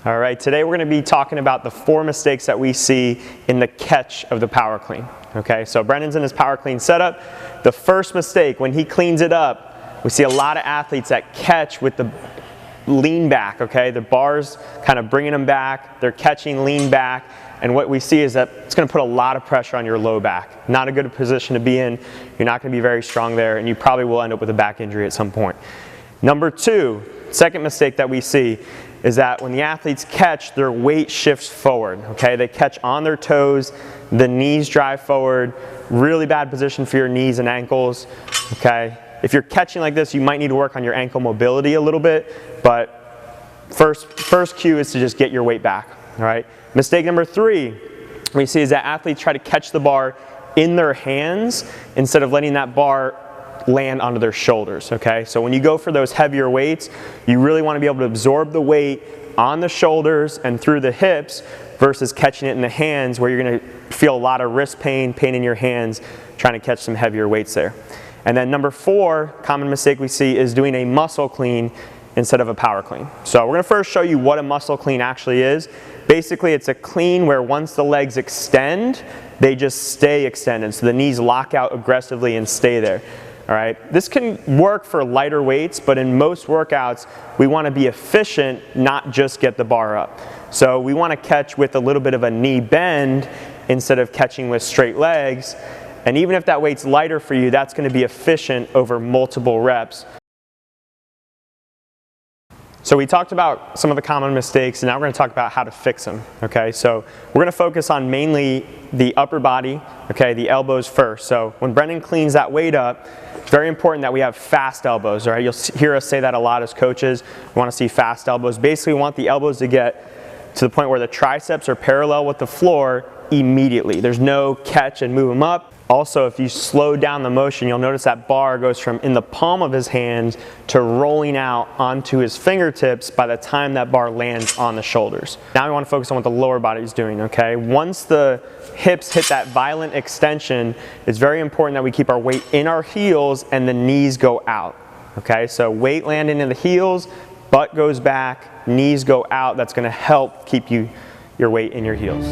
All right, today we're going to be talking about the 4 mistakes that we see in the catch of the power clean. Okay, so Brendon's in his power clean setup. The first mistake, when he cleans it up, we see a lot of athletes that catch with the lean back, okay? The bar's kind of bringing them back, they're catching lean back, and what we see is that it's going to put a lot of pressure on your low back. Not a good position to be in, you're not going to be very strong there, and you probably will end up with a back injury at some point. Number 2, second mistake that we see is that when the athletes catch, their weight shifts forward, okay? They catch on their toes, the knees drive forward, really bad position for your knees and ankles, okay? If you're catching like this, you might need to work on your ankle mobility a little bit, but first cue is to just get your weight back, all right? Mistake number 3 we see is that athletes try to catch the bar in their hands instead of letting that bar land onto their shoulders, okay? So when you go for those heavier weights, you really want to be able to absorb the weight on the shoulders and through the hips versus catching it in the hands where you're going to feel a lot of wrist pain, pain in your hands, trying to catch some heavier weights there. And then number 4, common mistake we see is doing a muscle clean instead of a power clean. So we're going to first show you what a muscle clean actually is. Basically, it's a clean where once the legs extend, they just stay extended. So the knees lock out aggressively and stay there. All right, this can work for lighter weights, but in most workouts, we want to be efficient, not just get the bar up. So we want to catch with a little bit of a knee bend instead of catching with straight legs. And even if that weight's lighter for you, that's going to be efficient over multiple reps. So we talked about some of the common mistakes, and now we're going to talk about how to fix them, okay? So we're going to focus on mainly the upper body, okay, the elbows first. So when Brendon cleans that weight up, it's very important that we have fast elbows, all right? You'll hear us say that a lot as coaches. We want to see fast elbows. Basically, we want the elbows to get to the point where the triceps are parallel with the floor immediately. There's no catch and move them up. Also, if you slow down the motion, you'll notice that bar goes from in the palm of his hand to rolling out onto his fingertips by the time that bar lands on the shoulders. Now we want to focus on what the lower body is doing, okay? Once the hips hit that violent extension, it's very important that we keep our weight in our heels and the knees go out, okay? So weight landing in the heels, butt goes back, knees go out. That's going to help keep your weight in your heels.